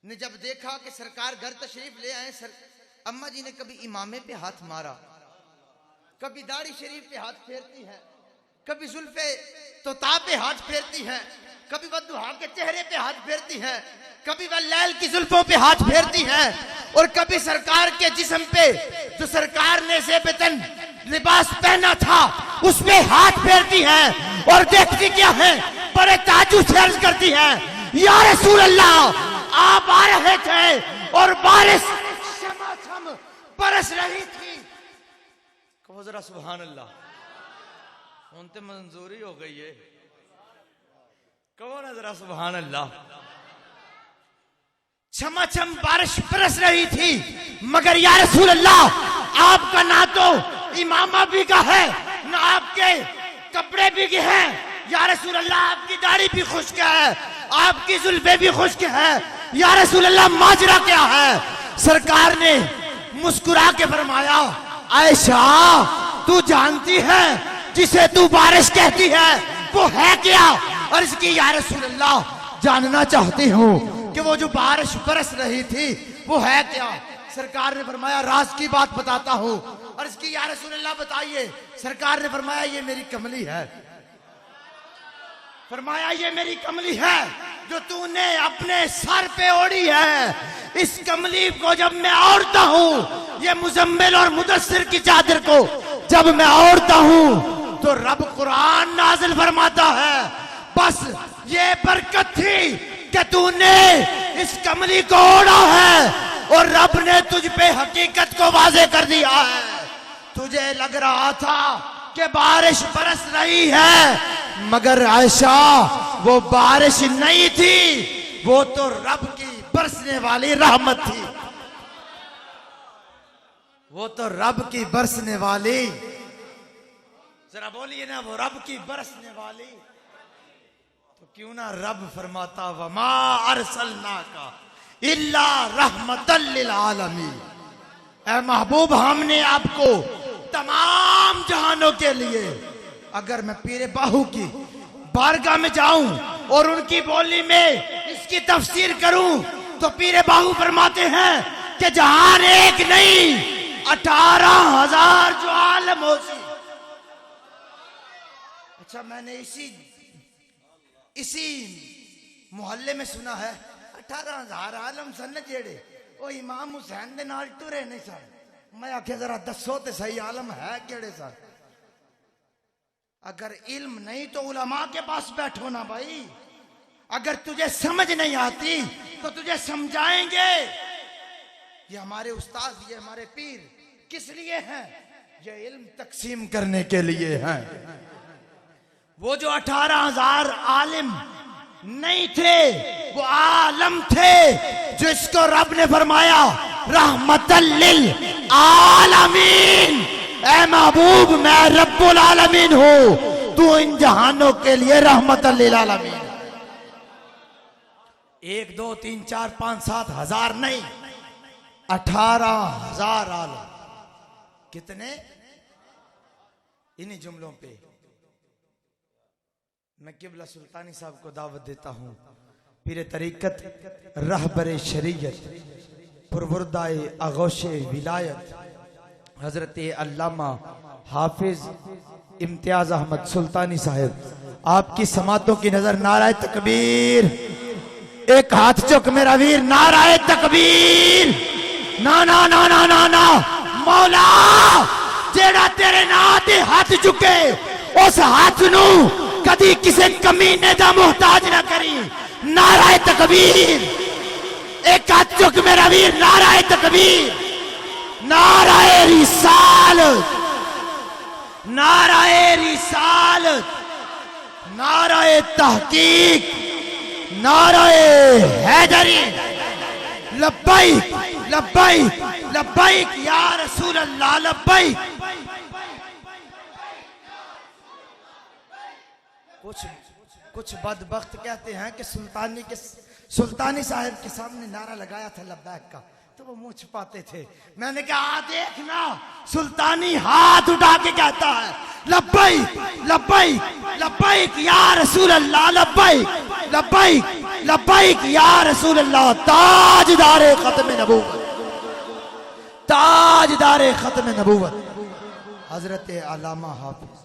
ने जब देखा कि सरकार घर तशरीफ ले आए, अम्मा जी ने कभी इमामे पे हाथ मारा, कभी दाढ़ी शरीफ पे हाथ फेरती है, कभी जुल्फे तोता पे हाथ फेरती है, कभी वह दुहा के चेहरे पे हाथ फेरती है, कभी वह लैल की जुल्फों पे हाथ फेरती है, और कभी सरकार के जिस्म पे जो सरकार ने ज़ेबतन लिबास पहना था उस पे हाथ फेरती है। और देखती क्या है, बड़े ताज्जुब से अर्ज करती है, या रसूल अल्लाह, आप आ रहे थे और बारिश शमाशम बरस रही थी। कहो जरा सुभान अल्लाह, उनते मंजूरी हो गई है, कहो ना जरा सुभान अल्लाह। छमाछम बारिश बरस रही थी, मगर या रसूल अल्लाह, आपका ना तो इमामा भी का है ना आपके कपड़े भी के हैं। या रसूल अल्लाह, आपकी दाढ़ी भी खुश्क है, आपकी जुल्फे भी खुश्क है। या रसूल अल्लाह, माजरा क्या है? सरकार ने मुस्कुरा के फरमाया, आयशा, तू जानती है जिसे तू बारिश कहती है वो है क्या? और इसकी या रसूल अल्लाह, जानना चाहती हूँ कि वो जो बारिश बरस रही थी वो है क्या? सरकार ने फरमाया, राज की बात बताता हूँ। और इसकी या रसूल अल्लाह बताइए। सरकार ने फरमाया, ये मेरी कमली है। फरमाया, ये मेरी कमली है जो तूने अपने सर पे ओढ़ी है। इस कमली को जब मैं ओढ़ता हूँ, ये मुजम्मिल और मुदस्सिर की चादर को जब मैं ओढ़ता हूँ तो रब कुरान नाजिल फरमाता है, बस ये बरकत थी कि तूने इस कमली को ओढ़ा है और रब ने तुझ पे हकीकत को वाज़े कर दिया है। तुझे लग रहा था कि बारिश बरस रही है, मगर आयशा, वो बारिश नहीं थी, वो तो रब की बरसने वाली रहमत थी। वो तो रब की बरसने वाली, जरा बोलिए ना, वो रब की बरसने वाली। तो क्यों ना रब फरमाता, वमा अरसलनाका इल्ला रहमतल लिल आलमीन। ऐ महबूब, हमने आपको तमाम जहानों के लिए। अगर मैं पीरे बाहू की बारगाह में जाऊं और उनकी बोली में इसकी तफसीर करूं तो पीरे बाहू फरमाते हैं कि जहान एक नहीं, 18,000 जो आलम हो सी। अच्छा, मैंने इसी मोहल्ले में सुना है 18,000 आलम सन जेड़े वो इमाम हुसैन दे नाल टुरे नहीं सन। मैं आखे जरा दसो तो सही, आलम है केड़े सन? अगर इल्म नहीं तो उलमा के पास बैठो ना भाई। अगर तुझे समझ नहीं आती तो तुझे समझाएंगे। ये हमारे उस्ताद, ये हमारे पीर किस लिए हैं? ये इल्म तकसीम करने के लिए हैं। वो जो 18,000 आलिम नहीं थे, वो आलम थे जिसको रब ने फरमाया रहमतल लिल आलमीन। ऐ महबूब, मैं रब्बुल आलमीन हूं, तू इन जहानों के लिए रहमतल लिल आलमीन। 1 2 3 4 5 7 हजार नहीं, 18,000 आलम। कितने? इन्हीं जुमलों पे मैं किबला सुल्तानी साहब को दावत देता हूँ। पीरे तरीकत, रहबरे शरीयत, पुरवरदाए आगोशे विलायत, हजरत अल्लामा हाफिज इम्तियाज अहमद सुल्तानी साहब, आपकी समातों की नजर। नाराए तकबीर, एक हाथ चुक मेरा वीर, नाराए तकबीर। ना ना ना ना ना ना, मौला जेड़ा तेरे ना दे हाथ चुके, उस हाथ नू कदी किसी कमीने दा मोहताज ना करी। नाराए तकबीर, एक हाथ चुक मेरा वीर, नाराए तकबीर। नाराए रिसालत, नाराए रिसालत, नाराए तहकीक, नाराए हैदरी। लब्बैक लब्बैक लब्बैक या रसूल अल्लाह, लब्बैक। कुछ बदबख्त कहते हैं कि सुल्तानी साहब के सामने नारा लगाया था लब्बैक का, तो वो मुंह छुपाते थे। मैंने कहा देखना, सुल्तानी हाथ उठा के कहता है लब्बैक लब्बैक लब्बैक या रसूल अल्लाह, लब्बैक लब्बैक लब्बैक या रसूल अल्लाह। ताजदारे खत्म नबूवत, ताजदारे खत्म नबूवत हजरत अल्लामा हाफिज।